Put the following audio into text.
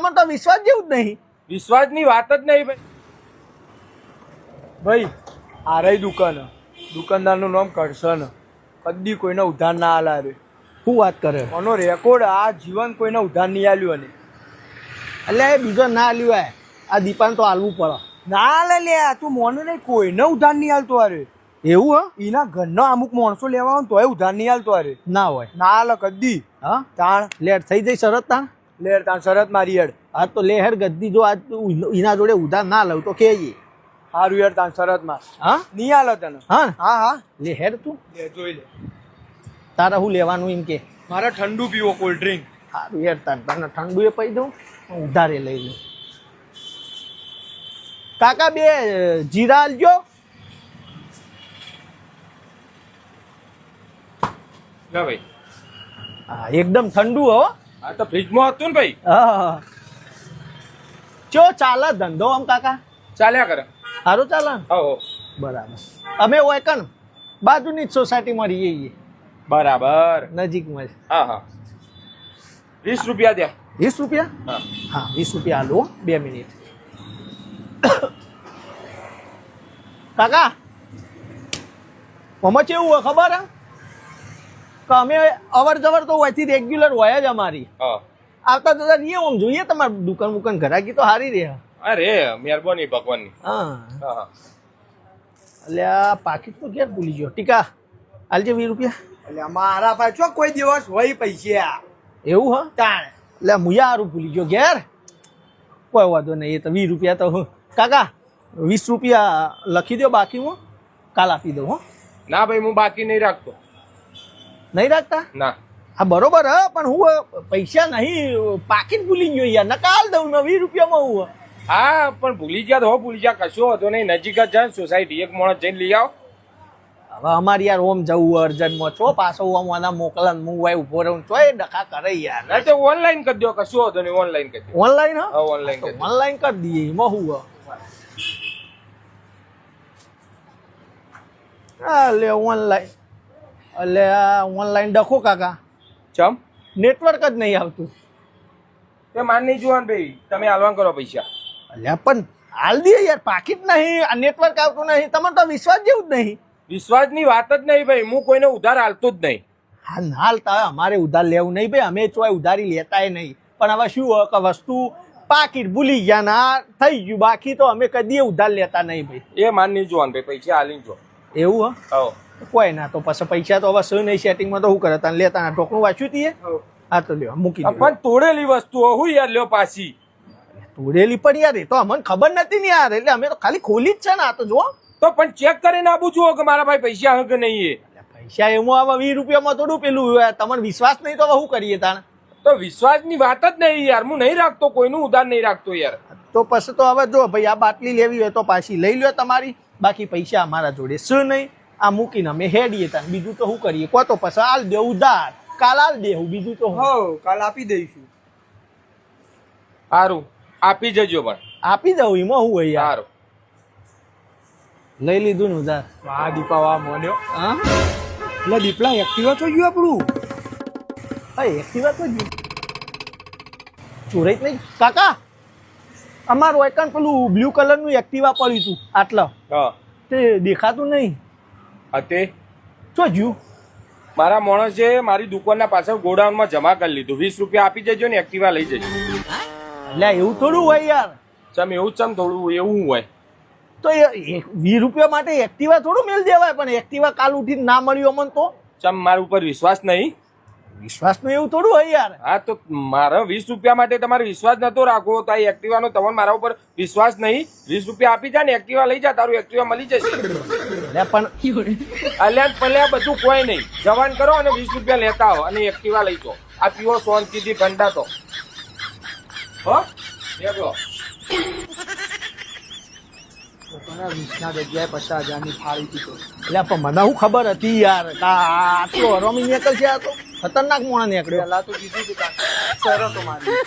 તમને તો વિશ્વાસ જેવું જ નહીં. વિશ્વાસની વાત જ નહીં ભાઈ. આ રહી દુકાન, દુકાનદારનું નામ કરશન. કદી કોઈને ઉધાર ના આલા રે. શું વાત કરે? આનો રેકોર્ડ આ જીવન કોઈને ઉધાર નહીં આલ્યું. અને એટલે એ બીજો ના લ્યો આ દીપાને તો હાલવું પડે. ના લે તું મોનો નહીં, કોઈને ઉધાર નહીં આલતો અરે. એવું હા? એના ઘરના અમુક માણસો લેવા આવે તોય ઉધાર નહીં આલતો અરે. ના હોય ના આલે કદી. હા તાણ લેટ થઈ જઈ શરત તાણ. લેર તાણ શરત મારી હેડ. હા તો લે હેડ ગદ્દી જો આજ એના જોડે ઉધાર ના લઉં તો કેજી. સારું યાર તાણ શરત માં હા નહીં આલે તને. હા હા હા લે હેડ તું. લે જોઈ લે. તારે શું લેવાનું એમ કે? મારે ઠંડુ પીવો, કોલ્ડ ડ્રિંક. સારું યાર તને ઠંડુ એ પી દઉં, ઉધારે લઈ લઉં. કાકા 2 જીરા આલજો. ના ભાઈ. હા એકદમ ઠંડુ હો. આ તો ફ્રીજમાં હતું ને ભાઈ. હા ચો ચાલે ધંધો આમ કાકા? ચાલ્યા કરે. સારું ચાલે ને? હો બરાબર. અમે હોય કણ બાજુની જ સોસાયટીમાં રહીએ છીએ, બરાબર નજીકમાં જ. હા હા 20 રૂપિયા દે. 20 રૂપિયા? હા હા 20 રૂપિયા આલો. 2 મિનિટ. કાકા આમાં કેવું હોય ખબર હે કે અમે અવર જવર તો હોયથી રેગ્યુલર હોય જ અમારી. હા આવતા જતા રહીએ આમ જોઈએ તમારી દુકાન બુકાન ઘરાકી તો સારી રહે. અરે મહેરબાની ભગવાનની. હા હા હા એટલે આ પાકીટ તો ક્યાં ભૂલી ગયો. ટીકા આલજે 20 રૂપિયા. એટલે મારા પાસે ચો કોઈ દિવસ હોય પૈસા. એવું હ? તાણ એટલે મુયા હારું ભૂલી ગયો ઘેર. કોઈ વાંધો નહીં, એ તો 20 રૂપિયા તો કાકા 20 રૂપિયા લખી દો, બાકી હું કાલ આપી દઉં. હો ના ભાઈ હું બાકી નહીં રાખતો. નહીં રાખતા? ના હા બરોબર હ, પણ હું પૈસા નહીં, પાકીટ ભૂલી ગયો યાર. નકાલ દઉં ને 20 રૂપિયામાં હું. હા પણ ભૂલી ગયા તો ભૂલી ગયા, કશો હતો નહીં. નજીક જ જાય સોસાયટી, એક માણસ જઈને લઈ આવો. હવે અમારે યાર ઓમ જવું અર્જન્ટમાં છો, પાછો આમ આના મોકલન હું વાય ઉભો રહું છો એ ડખા કરે યાર. ના તો ઓનલાઈન કરી દો, કશો હતો નહીં. ઓનલાઈન કરી દો. ઓનલાઈન હા? હા ઓનલાઈન કરી દો. ઓનલાઈન કરી દઈએ. એમાં હું એટલે ઓનલાઈન, એટલે ઓનલાઈન ડખો કાકા, ચમ નેટવર્ક જ નહીં આવતું. તે માન નહીં જોવાનું ભાઈ, તમે હાલવાન કરો પૈસા. અલ્યા પણ હાલ દે યાર, પાકીટ નહીં, આ નેટવર્ક આવતું નહીં. તમને તો વિશ્વાસ જેવું જ નહીં. વિશ્વાસની વાત જ નહીં ભાઈ. હું કોઈને ઉધાર હાલતો જ નહીં. હા ના હાલતા અમારે ઉધાર લેવું નહીં ભાઈ, અમે ચોય ઉધારી લેતાય નહીં. પણ હવે શું હોય કે વસ્તુ પાકીટ ભૂલી ગયા ના થઈ ગયું, બાકી તો અમે કદી ઉધાર લેતા નહીં ભાઈ. એ માન નહીં જોવાનું ભાઈ, પૈસા હાલીને જો. એવું હા? હો કોઈ ના તો પછી પૈસા તો હવે શું નહીં, સેટિંગમાં તો શું કરે તને લેતા ના ઢોકણું વાંચ્યું તીએ. હા તો લ્યો મૂકી દો. પણ તોડેલી વસ્તુઓ હું યાર લ્યો પાછી. તોડેલી પણ યાર એ તો અમને ખબર નથી ને યાર, એટલે અમે તો ખાલી ખોલી જ છે ને. આ તો જો તો પણ ચેક કરીને આપું છું કે મારા ભાઈ પૈસા હે કે નહીં. પૈસા એમાં હવે 20 રૂપિયામાં થોડું પેલું તમને વિશ્વાસ નહીં તો હવે શું કરીએ તાણ? તો વિશ્વાસની વાત જ નહીં યાર. હું નહીં રાખતો, કોઈનું ઉધાર નહીં રાખતો યાર. તો પછી તો હવે જો ભાઈ આ બાટલી લેવી હોય તો પાછી લઈ લ્યો તમારી, બાકી પૈસા અમારા જોડે શું નહીં. આ મૂકીને અમે હેડીએ તાણ, બીજું તો શું કરીએ? કો તો પછી હાલ દે ઉધાર, કાલ હાલ દેવું, બીજું તો હો કાલ આપી દઈશું. સારું આપી જજો. પણ આપી દઉં એમાં શું હોય યાર. સારું લઈ લીધું ને ઉધાર. વાહ દીપા વાહ મોન્યો. હા એટલે દીપલા એક્ટિવા તો ગયું આપણું. હા એક્ટિવા તો ગયું ચોરાઈ જ નહીં કાકા. અમારું એકન પેલું બ્લુ કલરનું એક્ટિવા પડ્યું હતું આટલા, હા તે દેખાતું નહીં. તે શું જ્યું? મારા માણસે મારી દુકાનના પાછળ ગોડાઉનમાં જમા કરી લીધું. 20 રૂપિયા આપી જજો ને એક્ટિવા લઈ જજો. એટલે એવું થોડું હોય યાર. ચમ એવું ચમ થોડું એવું હોય. તો 20 રૂપિયા માટે એક્ટિવા થોડું મેળ દેવાય. પણ એક્ટિવા કાલ ઉઠીને ના મળ્યું અમને તો ચમ મારા ઉપર વિશ્વાસ નહીં? વિશ્વાસનું એવું થોડું હોય યાર. હા તો મારા 20 રૂપિયા માટે તમારે વિશ્વાસ નતો રાખવો તો આ એક્ટિવાનો તમને મારા ઉપર વિશ્વાસ નહીં. 20 રૂપિયા આપી જા ને એક્ટિવા લઈ જા, તારું એક્ટિવા મળી જશે. એટલે પણ અલ્યા પલ્યા બધું કોઈ નહીં. જવાન કરો અને 20 રૂપિયા લેતા આવો અને એક્ટિવા લઈ જાઓ. આ પીવો શાંતિથી ઠંડા તો. હો દેખો 20 જગ્યાએ 50,000ની ફાળી પીતો. એટલે પણ મને શું ખબર હતી યાર, આટલો હરોમી નીકળ છે. આ તો ખતરનાક મોણા નીકળ્યો. પેલા તો કીધું હતું શરતો મારી.